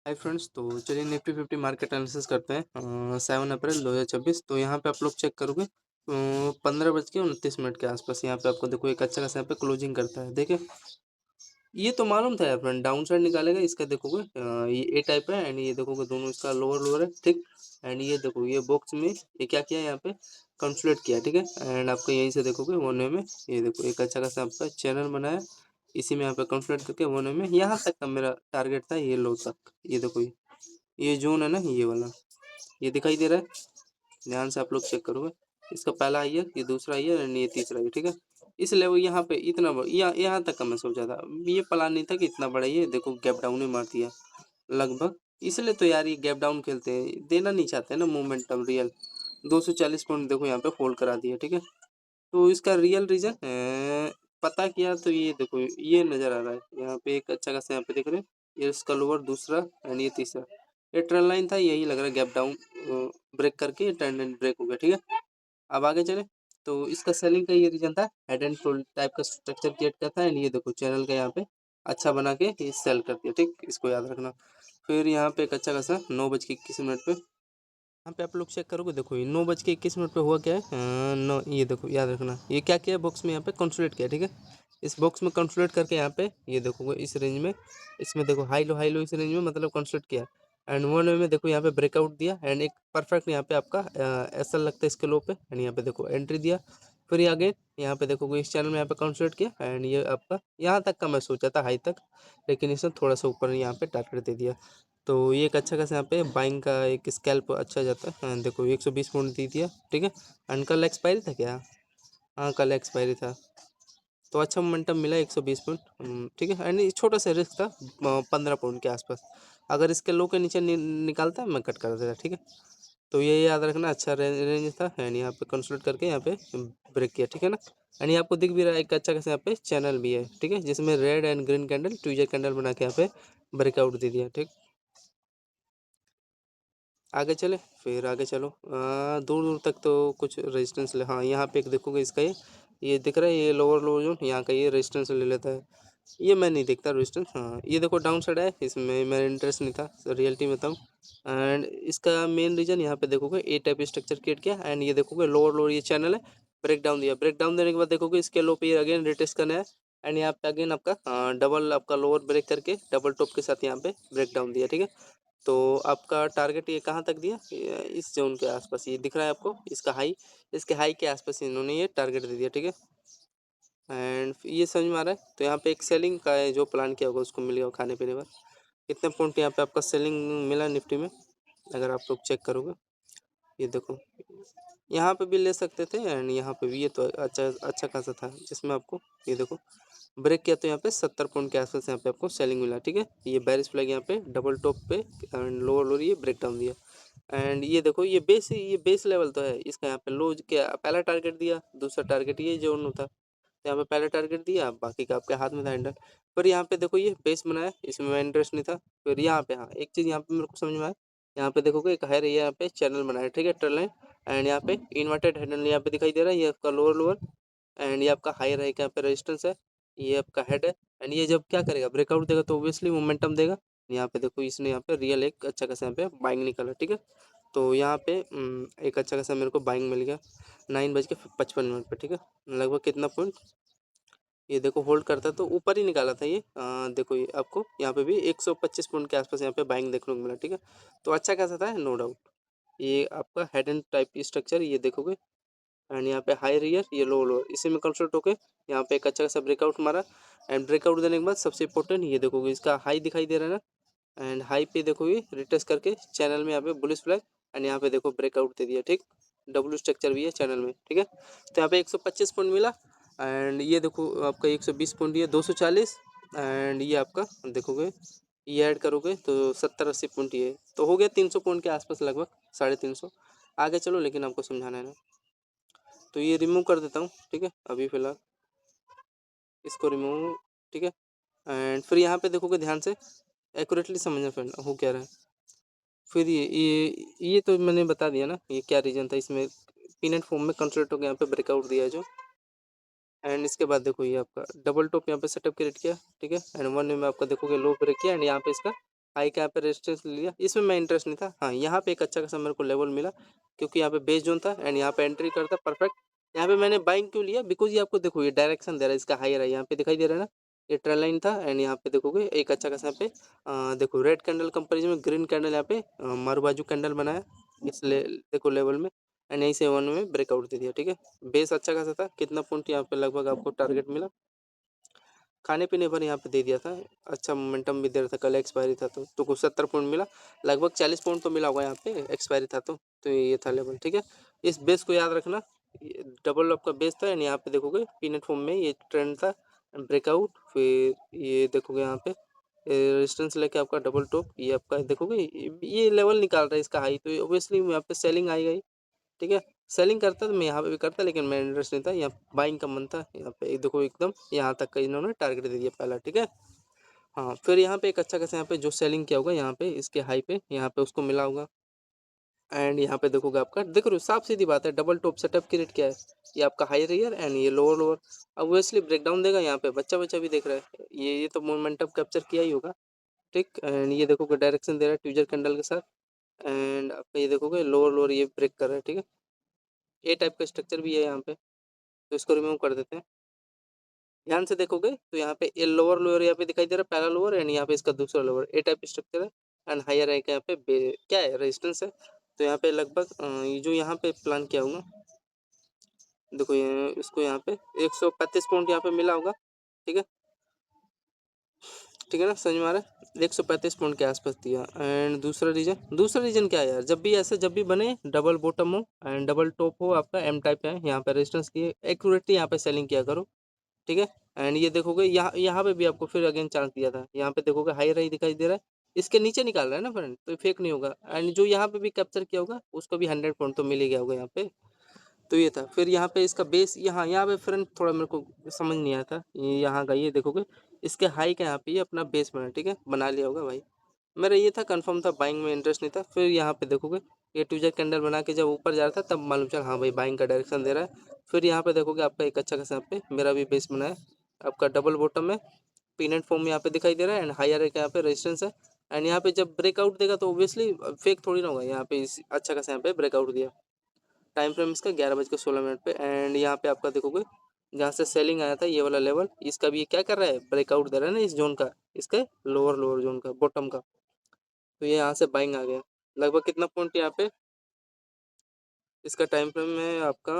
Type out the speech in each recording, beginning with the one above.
Hi friends, तो चलिए Nifty 50 market analysis करते हैं 7 अप्रैल 2026। तो यहाँ पे आप लोग चेक करोगे 15 बज के 29 मिनट के आसपास यहाँ पे आपको देखो एक अच्छा खासा यहाँ पे क्लोजिंग करता है। देखिए ये तो मालूम था यार फ्रेंड, डाउन साइड निकालेगा। इसका देखोगे ये ए टाइप है एंड ये देखोगे दोनों इसका लोअर लोअर है, ठीक। एंड ये देखो ये बॉक्स में ये क्या किया है, यहाँ पे कंसोलिडेट किया, ठीक है। एंड आपको यहीं से देखोगे वन वे में ये देखो एक अच्छा खासा आपका चैनल बनाया, इसी में यहाँ पे कंसोलिडेट करके वन वे में यहाँ तक का मेरा टारगेट था, ये लो तक। ये देखो ये जोन है ना, ये वाला ये दिखाई दे रहा है, ध्यान से आप लोग चेक करोगे। इसका पहला ईयर, ये दूसरा ईयर एंड ये तीसरा ईयर, ठीक है। इस लेवल यहाँ पे इतना यहाँ तक का मैं सोचा था, ये प्लान नहीं था कि इतना बड़ा ये देखो गैप डाउन ही मार दिया लगभग। इसलिए तो यार ये गैप डाउन खेलते हैं, देना नहीं चाहते ना मोमेंटम रियल। 240 पॉइंट देखो यहाँ पे फोल्ड करा दिया, ठीक है। तो इसका रियल रीजन पता किया तो ये देखो ये नजर आ रहा है, यहाँ पे एक अच्छा खासा यहाँ पे देख रहे हैं, ये इसका लोअर दूसरा एंड ये तीसरा, ये ट्रेंड लाइन था, यही लग रहा है गैप डाउन ब्रेक करके ट्रेंड लाइन ब्रेक हो गया, ठीक है। अब आगे चले तो इसका सेलिंग का ये रीजन था, हेड एंड शोल्डर टाइप का स्ट्रक्चर क्रिएट करता है एंड ये देखो चैनल का यहाँ पे अच्छा बना के ये सेल कर दिया, ठीक। इसको याद रखना। फिर यहाँ पे एक अच्छा खासा 9:21 पे यहाँ पे आप लोग चेक करोगे, देखो ये 9:21 पे हुआ क्या है, नौ, ये देखो याद रखना ये क्या किया बॉक्स में यहाँ पे कंसोलिडेट किया, ठीक है। इस बॉक्स में कंसोलिडेट करके यहाँ पे ये देखोगे इस रेंज में, इसमें देखो हाई लो इस रेंज में मतलब कंसोलिडेट किया एंड वन वे में देखो यहाँ पे ब्रेकआउट दिया एंड एक परफेक्ट यहाँ पे आपका ऐसा लगता है इसके लो पे एंड यहाँ पे देखो एंट्री दिया। फिर ये अगेन यहाँ पे देखोगे इस चैनल में यहाँ पे कंसोलिडेट किया एंड ये आपका यहाँ तक का मैं सोचा था हाई तक, लेकिन इसने थोड़ा सा ऊपर यहाँ पे टारगेट दे दिया। तो ये एक अच्छा खासा यहाँ पे बाइंग का एक स्कैल्प अच्छा जाता है। देखो 120 पॉइंट दे दिया, ठीक है। एंड कल एक्सपायरी था क्या? हाँ कल एक्सपायरी था, तो अच्छा मोमेंटम मिला 120 पॉइंट, ठीक है। एंड ये छोटा सा रिस्क था 15 पॉइंट के आसपास, अगर इसके लो के नीचे निकालता मैं कट कर देता, ठीक है। तो ये याद रखना, अच्छा रेंज था एंड यहाँ पे कंसोलिडेट करके यहाँ पे ब्रेक किया, ठीक है ना। एंड ये आपको दिख भी रहा है एक अच्छा खासा यहाँ पे चैनल भी है, ठीक है, जिसमें red and green candle tweezer candle बना के यहाँ पे ब्रेकआउट दे दिया, ठीक। आगे चले, फिर आगे चलो दूर दूर तक तो कुछ रेजिस्टेंस ले, हाँ यहाँ पे एक देखोगे इसका ये दिख रहा है, ये लोअर लो जो यहाँ का ये रेजिस्टेंस ले लेता है। ये मैं नहीं देखता रेजिस्टेंस, हाँ ये देखो डाउन साइड है, इसमें मेरा इंटरेस्ट नहीं था रियलिटी में बताऊँ। एंड इसका मेन रीजन यहाँ पे देखोगे ए टाइप स्ट्रक्चर क्रिएट किया एंड ये देखोगे लोअर लोअर ये चैनल है, ब्रेक डाउन दिया, ब्रेक डाउन देने के बाद देखोगे इसके लो पे ये अगेन रिटेस्ट करना है एंड यहाँ पे अगेन आपका डबल आपका लोअर ब्रेक करके डबल टॉप के साथ यहाँ पे ब्रेक डाउन दिया, ठीक है। तो आपका टारगेट ये कहाँ तक दिया, इस जोन के आसपास ये दिख रहा है आपको, इसका हाई, इसके हाई के आसपास इन्होंने ये टारगेट दे दिया, ठीक है। एंड ये समझ में आ रहा है, तो यहाँ पे एक सेलिंग का है, जो प्लान किया होगा उसको मिल गया खाने पीने पर। कितने पॉइंट यहाँ पे आपका सेलिंग मिला निफ्टी में, अगर आप लोग चेक करोगे ये देखो यहाँ पे भी ले सकते थे एंड यहाँ पे भी, ये तो अच्छा अच्छा खासा था जिसमें आपको ये देखो ब्रेक किया, तो यहाँ पे 70 पॉइंट के आसपास यहाँ पे आपको सेलिंग मिला, ठीक है। ये बैरिश फ्लैग यहाँ पे डबल टॉप पे एंड लोअर लोअर ये ब्रेक डाउन दिया एंड ये देखो ये बेस लेवल तो है इसका, यहाँ पे लो क्या पहला टारगेट दिया, दूसरा टारगेट ये जोन था, तो यहाँ पे पहले टारगेट दिया, बाकी का आपके हाथ में था हैंडल। फिर यहाँ पे देखो ये बेस बनाया, इसमें मैं इंटरेस्ट नहीं था। फिर यहाँ पे हाँ एक चीज़ यहाँ पे मेरे को समझ में आया, यहाँ पे देखोगे एक हायर यहाँ पे चैनल बनाया, ठीक है, ट्रेल लाइन एंड यहाँ पे इन्वर्टेड हैंडल यहाँ पे दिखाई दे रहा है, ये आपका लोअर लोअर एंड ये आपका हायर है, यहाँ पे रेजिस्टेंस है, ये आपका हेड है एंड ये जब क्या करेगा ब्रेकआउट देगा तो ऑब्वियसली मोमेंटम देगा। यहाँ पे देखो इसने यहाँ पे रियल एक अच्छा खासा यहाँ पे बाइंग निकाला, ठीक है। तो यहाँ पे एक अच्छा खासा मेरे को बाइंग मिल गया 9:55 पे, ठीक है। लगभग कितना पॉइंट, ये देखो होल्ड करता तो ऊपर ही निकाला था ये, देखो ये आपको यहाँ पे भी 125 पॉइंट के आसपास यहाँ पे बाइंग देखने को मिला, ठीक है। तो अच्छा खासा था नो डाउट। ये आपका हेड एंड टाइप की स्ट्रक्चर ये देखोगे एंड यहाँ पे हाई रियर ये लो लो, इसी में कंसल्ट होके यहाँ पे एक अच्छा खासा ब्रेकआउट मारा एंड ब्रेकआउट देने के बाद सबसे इंपॉर्टेंट ये देखोगे इसका हाई दिखाई दे रहा है ना, एंड हाई पे देखोगे रिटेस्ट करके चैनल में यहाँ पे बुलिश फ्लैग एंड यहाँ पे देखो ब्रेकआउट दे दिया, ठीक। डब्ल्यू स्ट्रक्चर भी है चैनल में, ठीक है। तो यहाँ पे 125 पॉइंट मिला एंड ये देखो आपका 120 पॉइंट, ये 240 एंड ये आपका देखोगे ये ऐड करोगे तो 70-80 पॉइंट, ये तो हो गया 300 पॉइंट के आसपास लगभग 350। आगे चलो, लेकिन आपको समझाना है ना, तो ये रिमूव कर देता हूँ, ठीक है, अभी फिलहाल इसको रिमूव, ठीक है। एंड फिर यहाँ पे देखोगे ध्यान से एक्यूरेटली समझना फ्रेंड हो क्या रहा है। फिर ये तो मैंने बता दिया ना ये क्या रीजन था, इसमें पीनट फॉर्म में कंसल्ट होकर यहाँ पे ब्रेकआउट दिया है जो, एंड इसके बाद देखो ये आपका डबल टॉप यहाँ पे सेटअप क्रिएट किया, ठीक है। एंड वन में आपका देखोगे लो ब्रेक किया एंड यहाँ पे इसका हाई का यहाँ पे रेजिस्टेंस ले लिया, इसमें मैं इंटरेस्ट नहीं था। हाँ, यहाँ पे एक अच्छा खासा मेरे को लेवल मिला, क्योंकि यहाँ पे बेस जोन था एंड यहाँ पे एंट्री करता परफेक्ट। यहाँ पे मैंने बाइंग क्यों लिया, बिकॉज ये आपको देखो ये डायरेक्शन दे रहा है, इसका हायर है, यहाँ पे दिखाई दे रहा है ना, ये ट्रेल लाइन था एंड यहाँ पे देखोगे एक अच्छा खासा यहाँ पे देखो रेड कैंडल कंपेरिजन में ग्रीन कैंडल यहाँ पे मारू बाजू कैंडल बनाया, इसलिए देखो लेवल में एंड यहीं से 1 में ब्रेकआउट दे दिया। ठीक है, बेस अच्छा खासा था, कितना पॉइंट यहाँ पे लगभग आपको टारगेट मिला, खाने पीने पर यहाँ पे दे दिया था, अच्छा मोमेंटम भी दे रहा था, कल एक्सपायरी था तो कुछ 70 पॉइंट मिला, लगभग 40 पॉइंट तो मिला होगा यहाँ पे, एक्सपायरी था तो ये था लेवल। ठीक है, इस बेस को याद रखना, डबल आपका बेस था एंड यहाँ पे देखोगे पीनट फॉर्म में ये ट्रेंड था, ब्रेकआउट, फिर ये देखोगे यहाँ पे रेजिस्टेंस लेके आपका डबल टॉप, ये आपका देखोगे ये लेवल निकाल रहा है इसका हाई, तो ऑब्वियसली यहाँ पे सेलिंग आई गई। ठीक है, सेलिंग करता तो मैं यहाँ पे भी करता, लेकिन मैं इंटरेस्ट नहीं था, यहाँ बाइंग का मन था, यहाँ पे देखो एकदम यहाँ तक का इन्होंने टारगेट दे दिया पहला। ठीक है, हाँ, फिर यहाँ पे एक अच्छा खासा यहाँ पे जो सेलिंग किया होगा यहाँ पे इसके हाई पे, यहाँ पे उसको मिला होगा एंड यहाँ पे देखोगे आपका देख रहे हो, साफ सीधी बात है, डबल टॉप सेटअप की रेट क्या है, ये आपका हाई रेयर एंड ये लोअर लोअर, ऑब्वियसली ब्रेकडाउन देगा, यहाँ पे बच्चा बच्चा भी देख रहा है, ये तो मोमेंटम कैप्चर किया ही होगा। ठीक, एंड ये देखोगे डायरेक्शन दे रहा है ट्यूजर कैंडल के साथ एंड आपका ये देखोगे लोअर लोअर ये ब्रेक कर रहा है। ठीक है, ये टाइप का स्ट्रक्चर भी है यहाँ पे, तो इसको रिमूव कर देते हैं। ध्यान से देखोगे तो यहाँ पे ये लोअर लोअर यहाँ पे दिखाई दे रहा है, पहला लोअर एंड यहाँ पे इसका दूसरा लोअर, ए टाइप स्ट्रक्चर है एंड हायर है यहाँ पे क्या है रेजिस्टेंस है, तो यहाँ पे लगभग ये जो यहाँ पे प्लान किया होगा, देखो ये इसको यहाँ पे 135 पॉइंट यहाँ पे मिला होगा। ठीक है, ठीक है ना, समझ में आ रहा है, 135 पॉइंट के आसपास दिया एंड दूसरा रीजन क्या है यार, जब भी ऐसे जब भी बने डबल बॉटम हो एंड डबल टॉप हो, आपका एम टाइप है, यहाँ पे रेजिस्टेंस की एक्यूरेटली यहाँ पे सेलिंग किया करो। ठीक है, एंड ये देखोगे यहाँ यहाँ पे भी आपको फिर अगेन चांस दिया था, यहाँ पे देखोगे हाई रही दिखाई दे रहा है, इसके नीचे निकाल रहा है ना फ्रेंड, तो फेक नहीं होगा एंड जो यहाँ पे भी कैप्चर किया होगा उसको भी 100 पॉइंट तो मिल ही गया होगा यहाँ पे। तो ये था, फिर यहाँ पे इसका बेस यहाँ पे फ्रेंड थोड़ा मेरे को समझ नहीं आया था, ये यहाँ का ये देखोगे इसके हाई का यहाँ पे ये अपना बेस बना, ठीक है, बना लिया होगा भाई, मेरा ये था कंफर्म था, बाइंग में इंटरेस्ट नहीं था। फिर यहाँ पे देखोगे ये ट्यूजर कैंडल बना के जब ऊपर जा रहा था तब मालूम चला हाँ भाई बाइंग का डायरेक्शन दे रहा है। फिर यहाँ पे देखोगे आपका एक अच्छा खासा यहाँ पे मेरा भी बेस बना है, आपका डबल बॉटम है, पीनट फॉर्म यहाँ पे दिखाई दे रहा है एंड हायर एक यहाँ पे रेजिस्टेंस है एंड यहाँ पे जब ब्रेकआउट देगा तो ऑब्वियसली फेक थोड़ी ना होगा, यहाँ पे अच्छा खासा यहाँ पे ब्रेकआउट दिया। टाइम फ्रेम इसका 11:16 पे एंड यहाँ पे आपका देखोगे जहाँ से सेलिंग आया था ये वाला लेवल, इसका भी ये क्या कर रहा है, ब्रेकआउट दे रहा है ना इस जोन का, इसके लोअर लोअर जोन का बॉटम का, तो ये यहाँ से बाइंग आ गया, लगभग कितना पॉइंट यहाँ पे इसका टाइम फ्रेम है आपका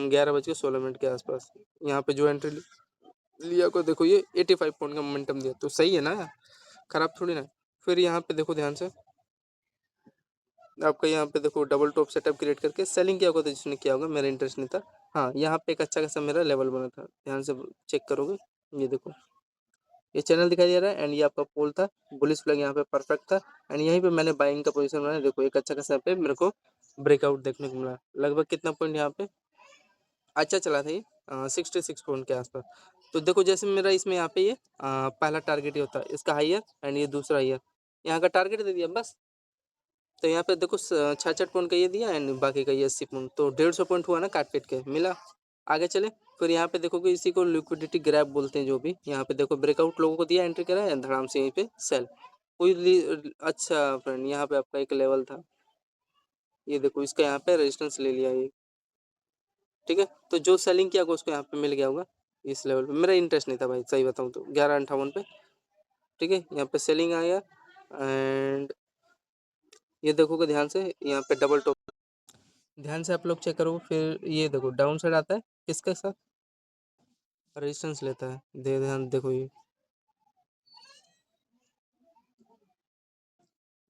11:16 के आसपास, यहाँ पे जो एंट्री लिया को देखो ये 85 पॉइंट का मोमेंटम दिया, तो सही है ना, खराब थोड़ी ना। फिर यहाँ पे देखो ध्यान से आपका यहाँ पे देखो डबल टॉप सेटअप क्रिएट करके सेलिंग किया होगा, तो जिसने किया होगा मेरा इंटरेस्ट नहीं था। हाँ, यहाँ पे एक अच्छा खासा मेरा लेवल बना था, ध्यान से चेक करोगे, ये देखो ये चैनल दिखाई दे रहा है एंड ये आपका पोल था, बुलिश फ्लैग यहाँ पे परफेक्ट था एंड यहीं पे मैंने बाइंग का पोजीशन बनाया, देखो एक अच्छा खासा पे मेरे को ब्रेकआउट देखने को मिला, लगभग कितना पॉइंट यहाँ पे अच्छा चला था ये 66 पॉइंट के आसपास। तो देखो जैसे मेरा इसमें यहाँ पे ये पहला टारगेट ये होता है इसका हाइयर एंड ये दूसरा हाइयर, यहाँ का टारगेट दे दिया बस, तो यहाँ पे देखो 66 पॉइंट का ये दिया एंड बाकी का ये 80 पॉइंट, तो 150 पॉइंट हुआ ना काट पीट के मिला। आगे चले, फिर यहाँ पे देखोगे इसी को लिक्विडिटी ग्रैब बोलते हैं, जो भी यहाँ पे देखो ब्रेकआउट लोगों को दिया, एंट्री करा है धड़ाम से यहीं पे सेल अच्छा फ्रेंड यहाँ पे आपका एक लेवल था, ये देखो इसका यहाँ पे रेजिस्टेंस ले लिया ये। ठीक है, तो जो सेलिंग किया होगा उसको यहाँ पे मिल गया होगा इस लेवल पे, मेरा इंटरेस्ट नहीं था भाई सही बताऊँ तो 11:58 पे। ठीक है, यहाँ पे सेलिंग आ गया एंड ये देखोगे ध्यान से यहाँ पे डबल टॉप, ध्यान से आप लोग चेक करो, फिर ये देखो डाउन साइड आता है किसके साथ रेजिस्टेंस लेता है, ध्यान देखो ये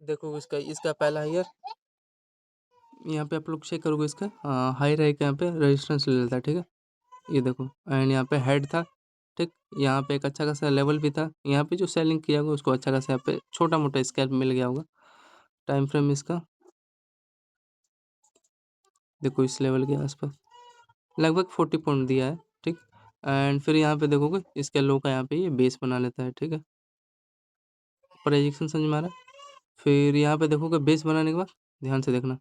देखो इसका इसका पहला हायर, यहाँ पे आप लोग चेक करोगे इसका हाई रहेगा, यहाँ पे रेजिस्टेंस ले लेता है। ठीक है, ये देखो एंड यहाँ पे हेड था, ठीक, यहाँ पे एक अच्छा खासा लेवल भी था, यहाँ पे जो सेलिंग किया होगा उसको अच्छा खासा यहाँ पे छोटा मोटा स्कैल्प मिल गया होगा। टाइम फ्रेम इसका देखो इस लेवल के आसपास लगभग 40 पॉइंट दिया है। ठीक, एंड फिर यहाँ पे देखोगे इसके लो का यहाँ पे ये बेस बना लेता है। ठीक है, प्रोजेक्शन समझ में आ रहा है। फिर यहाँ पे देखोगे बेस बनाने के बाद ध्यान से देखना,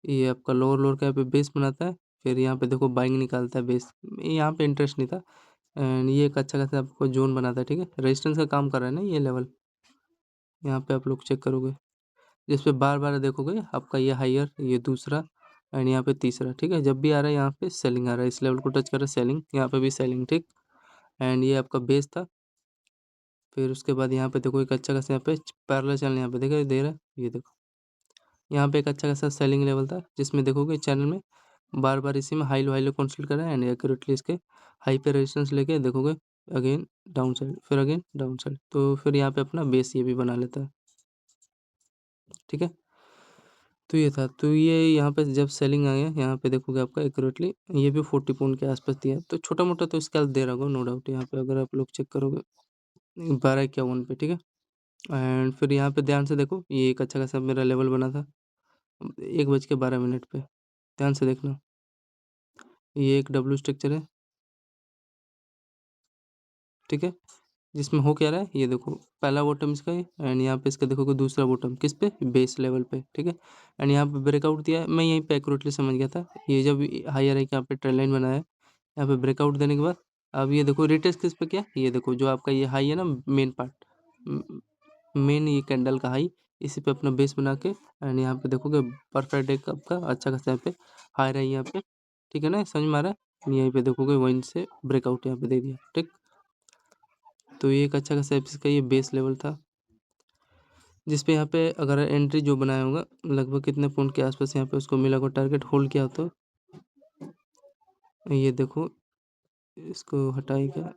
ये आपका लोअर लोअर का यहाँ पे बेस बनाता है, फिर यहाँ पे देखो बाइंग निकालता है बेस, यहाँ पे इंटरेस्ट नहीं था एंड ये एक अच्छा खासा आपको जोन बनाता है। ठीक है, रेजिस्टेंस का काम कर रहा है ना ये लेवल, यहाँ पे आप लोग चेक करोगे, जिस पे बार बार देखोगे आपका ये हायर, ये दूसरा एंड यहाँ पे तीसरा, ठीक है। जब भी आ रहा है यहाँ पे सेलिंग आ रहा है, इस लेवल को टच कर रहा है सेलिंग, यहाँ पे भी सेलिंग, ठीक। एंड ये आपका बेस था। फिर उसके बाद यहाँ पे देखो एक अच्छा खासा यहाँ पे पैरेलल चैनल यहाँ पे देखो दे रहा है, ये देखो यहाँ पे एक अच्छा खासा सेलिंग लेवल था, जिसमें देखोगे चैनल में बार बार इसी में हाई लो कंसल्ट करा है एंड एक्यूरेटली इसके हाई पे रेजिस्टेंस लेके देखोगे अगेन डाउन साइड, फिर अगेन डाउन साइड, तो फिर यहाँ पे अपना बेस ये भी बना लेता है, ठीक है। तो ये था, तो ये यहाँ पे जब सेलिंग आ गया यहाँ पे देखोगे आपका एक्यूरेटली ये भी 40 पॉइंट के आसपास दिया है, तो छोटा मोटा तो स्कैल्प दे रहा होगा नो डाउट। यहाँ पे अगर आप लोग चेक करोगे 12 51 पे, ठीक है। एंड फिर यहाँ पे ध्यान से देखो, ये एक अच्छा खासा मेरा लेवल बना था 1:12 पे, ध्यान से देखना। ये एक डब्ल्यू स्ट्रक्चर है, ठीक है, जिसमें हो क्या रहा है, ये देखो पहला बॉटम इसका है एंड यहाँ पे इसका देखोगे दूसरा बॉटम किस पे, बेस लेवल पे, ठीक है। एंड यहाँ पे ब्रेकआउट दिया है, मैं यहीं पे एक्यूरेटली समझ गया था, ये जब हायर है कि यहाँ पे ट्रेंड लाइन बनाया है, यहाँ पे ब्रेकआउट देने के बाद अब ये देखो रिटेस्ट किस पे किया, ये देखो जो आपका ये हाई है ना, मेन पार्ट, मेन ये कैंडल का हाई, इसी पे अपना बेस बना के एंड यहाँ पे देखोगे परफेक्ट एक आपका अच्छा खासा यहाँ पे हाई है यहाँ पे, ठीक है ना, समझ में आ रहा है। यहीं पे देखोगे वहीं से ब्रेकआउट यहाँ पे दे दिया, ठीक। तो ये एक अच्छा खासा इसका ये बेस लेवल था, जिसपे यहाँ पे अगर एंट्री जो बनाया होगा लगभग कितने पॉइंट के आसपास यहाँ पे उसको मिला होगा, टारगेट होल्ड किया तो ये देखो इसको हटाई क्या,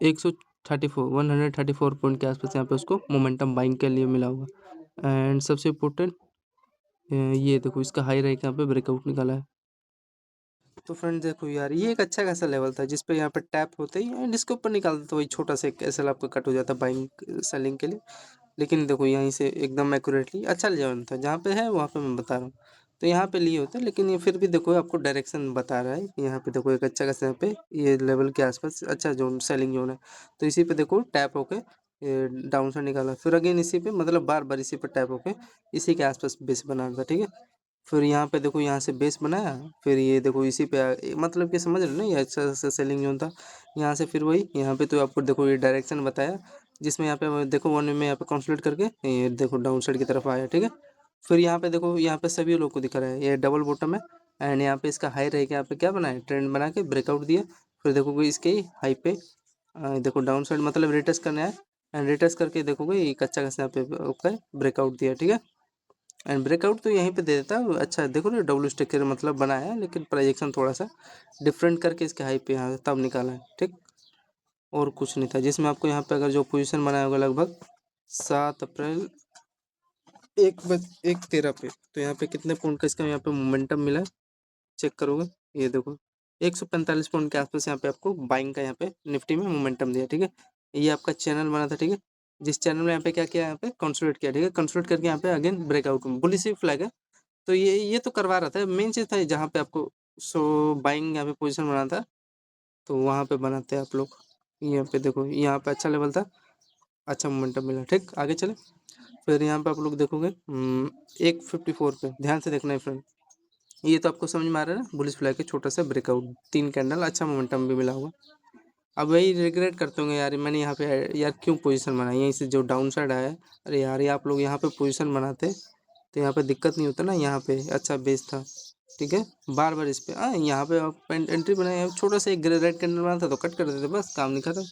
134 पॉइंट के आसपास यहाँ पे उसको मोमेंटम बाइंग के लिए मिला होगा। एंड सबसे इम्पोर्टेंट ये देखो इसका हाई रैंक यहाँ पे ब्रेकआउट निकाला है। तो फ्रेंड देखो यार, ये एक अच्छा खासा लेवल था जिस पे यहाँ पे टैप होते ही एंड इसके ऊपर निकालते तो वही छोटा सा एक एसएल आपका कट हो जाता बाइंग सेलिंग के लिए। लेकिन देखो यहीं से एकदम एक्यूरेटली अच्छा लेवल था, जहाँ पे है वहाँ पे मैं बता रहा हूँ, तो यहाँ पे लिए होते, लेकिन ये फिर भी देखो आपको डायरेक्शन बता रहा है। यहाँ पे देखो एक अच्छा खासा यहाँ पे ये लेवल के आसपास अच्छा जोन सेलिंग जोन है, तो इसी पे देखो टैप होके डाउन साइड निकाला, फिर अगेन इसी पे मतलब बार बार इसी पे टैप होके इसी के आसपास बेस बना था, ठीक है। फिर यहाँ पे देखो यहाँ से बेस बनाया, फिर ये देखो इसी पे मतलब कि समझ रहे हो ना, ये अच्छा सा सेलिंग जोन था। यहाँ से फिर वही यहाँ पे तो आपको देखो ये डायरेक्शन बताया, जिसमें यहाँ पे देखो वन में यहाँ पे कंसोलिडेट करके ये देखो डाउन साइड की तरफ आया, ठीक है। फिर यहाँ पे देखो यहाँ पे सभी लोग को दिख रहा है ये डबल बॉटम है एंड यहाँ पे इसका हाई रहेगा, यहाँ पे क्या बनाया ट्रेंड बना के ब्रेकआउट दिया। फिर देखोगे इसके हाई पे देखो डाउन साइड मतलब रिटेस्ट करना है एंड रिटेस्ट करके देखोगे ये कच्चा खासा यहाँ पे आपका ब्रेकआउट दिया, ठीक है। एंड ब्रेकआउट तो यहीं पे दे देता है, अच्छा देखो ना डब्ल्यू स्टिकर मतलब बनाया है, लेकिन प्रोजेक्शन थोड़ा सा डिफरेंट करके इसके हाई पे यहाँ तब निकाला है, ठीक। और कुछ नहीं था, जिसमें आपको यहाँ पे अगर जो पोजीशन बनाया होगा लगभग 7 अप्रैल 1:13 पे, तो यहाँ पे कितने पॉइंट का इसका यहाँ पे मोमेंटम मिला है चेक करोगे, ये देखो 145 पॉइंट के आसपास यहाँ पे आपको बाइंग का यहाँ पे निफ्टी में मोमेंटम दिया, ठीक है। ये आपका चैनल बना था, ठीक है, जिस चैनल में यहाँ पे क्या किया, यहाँ पे कंसोलिडेट किया, ठीक है। कंसोलिडेट करके यहाँ पे अगेन ब्रेकआउट बुलिश फ्लैग है, तो ये तो करवा रहा था, मेन चीज़ था जहाँ पे आपको बाइंग यहाँ पे पोजीशन बना था, तो वहाँ पे बनाते हैं आप लोग। यहाँ पे देखो यहाँ पे अच्छा लेवल था, अच्छा मोमेंटम मिला, ठीक। आगे चले, फिर यहाँ पे आप लोग देखोगे 1:54 पे, ध्यान से देखना है फ्रेंड, ये तो आपको समझ में आ रहा है ना, बुलिश फ्लैग के छोटा सा ब्रेकआउट 3 कैंडल अच्छा मोमेंटम भी मिला होगा। अब वही रिग्रेट करते होंगे यार मैंने यहाँ पे यार क्यों पोजीशन बनाई, यहीं से जो डाउन साइड आया है, अरे यार ये आप लोग यहाँ पे पोजीशन बनाते तो यहाँ पे दिक्कत नहीं होता ना, यहाँ पे अच्छा बेस था, ठीक है। बार बार इस पे यहाँ पे आप एंट्री बनाए, छोटा सा एक रेड कैंडल बना था तो कट कर देते, बस काम नहीं खत्म।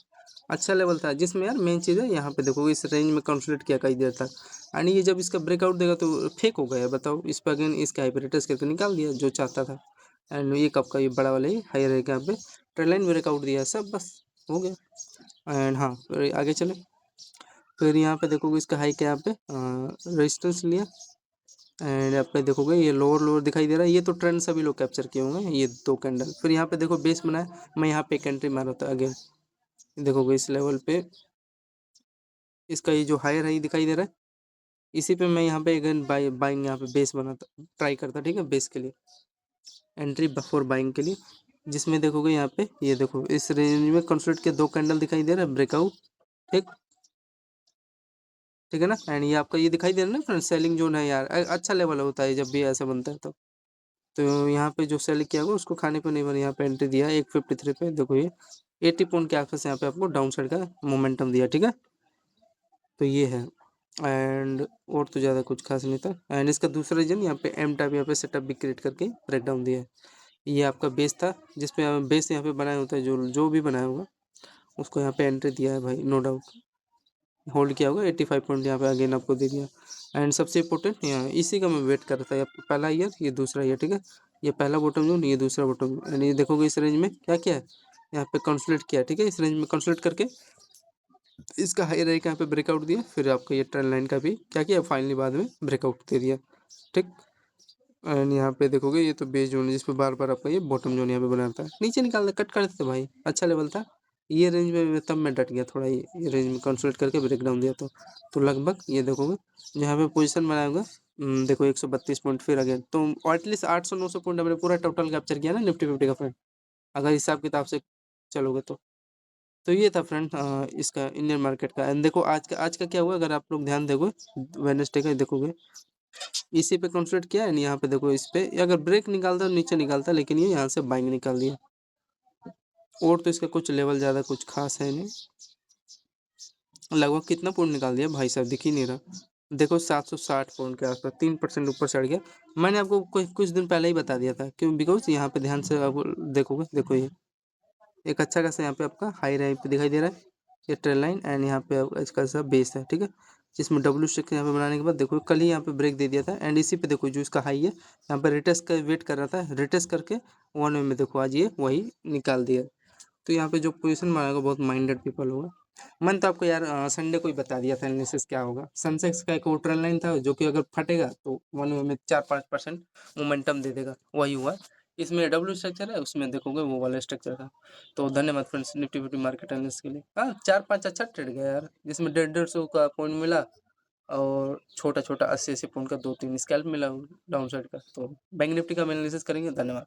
अच्छा लेवल था, जिसमें यार मेन चीज़ है यहाँ पे देखो इस रेंज में कंसोलिडेट किया कई देर तक, एंड ये जब इसका ब्रेकआउट देगा तो फेक हो गया, बताओ इस पर अगेन इसका हाइपरेटस करके निकाल दिया जो चाहता था। एंड ये कब का ये बड़ा वाला ही हाई रहेगा, यहाँ पे ट्रेंड लाइन ब्रेकआउट दिया सब, बस हो गया। एंड हाँ फिर आगे चले, फिर यहाँ पे देखोगे इसका हाई क्या यहाँ पे रेजिस्टेंस लिया एंड यहाँ पे देखोगे ये लोअर लोअर दिखाई दे रहा है, ये तो ट्रेंड सभी लोग कैप्चर किए होंगे, ये 2 कैंडल। फिर यहाँ पे देखो बेस बनाया, मैं यहाँ पे एक एंट्री मारा था अगेन, देखोगे इस लेवल पे इसका ये जो हायर है दिखाई दे रहा है, इसी पे मैं यहाँ पे अगेन बाइंग यहाँ पे बेस बनाता ट्राई करता, ठीक है, बेस के लिए एंट्री फॉर बाइंग के लिए, जिसमें देखोगे यहाँ पे ये देखो इस रेंज में कंसोलिडेट के 2 कैंडल दिखाई दे रहा है ब्रेकआउट, ठीक, ठीक है ना। एंड ये आपका ये दिखाई दे रहा है ना फ्रेंड सेलिंग जोन है यार, अच्छा लेवल होता है जब भी ऐसा बनता है तो यहाँ पे जो सेल किया होगा उसको खाने को नहीं बना, यहाँ पे एंट्री दिया 1:53 पे, देखो ये 80 पॉइंट के आसपास यहाँ पे आपको डाउन साइड का मोमेंटम दिया, ठीक है। तो ये है। एंड और तो ज़्यादा कुछ खास नहीं था। एंड इसका दूसरा रीजन यहाँ पे एम टाइप यहाँ पे सेटअप भी क्रिएट करके ब्रेक डाउन दिया है। ये आपका बेस था, जिसपे बेस यहाँ पे बनाया होता है, जो जो भी बनाया होगा उसको यहाँ पे एंट्री दिया है भाई, नो डाउट होल्ड किया होगा 85 पॉइंट यहाँ पे अगेन आपको दे दिया। एंड सबसे इंपॉर्टेंट यहाँ इसी का मैं वेट कर रहा था, पहला ईयर ये दूसरा ईयर, ठीक है। ये पहला बॉटम जोन, ये दूसरा बॉटम जोन। एंड ये देखोगे इस रेंज में क्या किया है, यहाँ पे कंसोलिडेट किया, ठीक है। इस रेंज में कंसोलिडेट करके इसका हाई रेंज यहाँ पे ब्रेकआउट दिया, फिर आपका ये ट्रेंड लाइन का भी क्या किया, फाइनली बाद में ब्रेकआउट दे दिया, ठीक। एंड यहाँ पे देखोगे ये तो बेस जोन है, जिस पे बार बार आपका ये बॉटम जोन यहाँ पे बनाता है, नीचे निकालता कट कर देते भाई, अच्छा लेवल था। ये रेंज में तब मैं डट गया थोड़ा, ये रेंज में कंसोलिडेट करके ब्रेक डाउन दिया तो लगभग ये देखोगे जहाँ पे पोजीशन बनाया होगा, देखो 132 पॉइंट फिर अगेन, तो एटलीस्ट 800-900 पॉइंट हमने पूरा टोटल कैप्चर किया ना निफ्टी फिफ्टी का फ्रेंड, अगर हिसाब किताब से चलोगे तो ये था फ्रेंड इसका इंडियन मार्केट का। एंड देखो आज का क्या हुआ, अगर आप लोग ध्यान दोगे वेडनेसडे का देखोगे, इसी पे कंसोलिडेट किया है, यहाँ पे देखो इस पे अगर ब्रेक निकालता तो नीचे निकालता, लेकिन ये यहाँ से बाइंग निकाल दिया। और तो इसका कुछ लेवल ज़्यादा कुछ खास है नहीं, लगभग कितना पॉइंट निकाल दिया भाई साहब, दिख ही नहीं रहा। देखो 760 पॉइंट के आसपास 3% ऊपर चढ़ गया। मैंने आपको कुछ दिन पहले ही बता दिया था, क्यों, बिकॉज यहाँ पे ध्यान से आप देखोगे, देखो ये एक अच्छा खासा यहाँ पे आपका हाई रैंक पे दिखाई दे रहा है, ये ट्रेल लाइन। एंड यहाँ पे इसका सा बेस है, ठीक है, जिसमें डब्ल्यू स्टिक यहाँ पे बनाने के बाद देखो कल ही यहाँ पे ब्रेक दे दिया था। एंड इसी पे देखो जो इसका हाई है, यहाँ पे रिटेस्ट का वेट कर रहा था, रिटेस्ट करके 1 में देखो आज ये वही निकाल दिया। तो यहाँ पे जो पोजीशन बनाएगा बहुत माइंडेड पीपल होगा। मैंने तो आपको यार संडे को ही बता दिया था एनालिसिस क्या होगा। सेंसेक्स का एक वो ट्रेंड लाइन था, जो कि अगर फटेगा तो 1 में 4-5% मोमेंटम दे देगा, वही हुआ। इसमें डब्ल्यू स्ट्रक्चर है, उसमें देखोगे वो वाला स्ट्रक्चर था। तो धन्यवाद friends Nifty fifty market analysis के लिए। हाँ 4-5 अच्छा ट्रेड गया यार, जिसमें 150-150 का पॉइंट मिला, और छोटा छोटा 80-80 पॉइंट का 2-3 स्कैल्प मिला डाउन साइड का। तो बैंक निफ्टी का एनालिसिस करेंगे। धन्यवाद।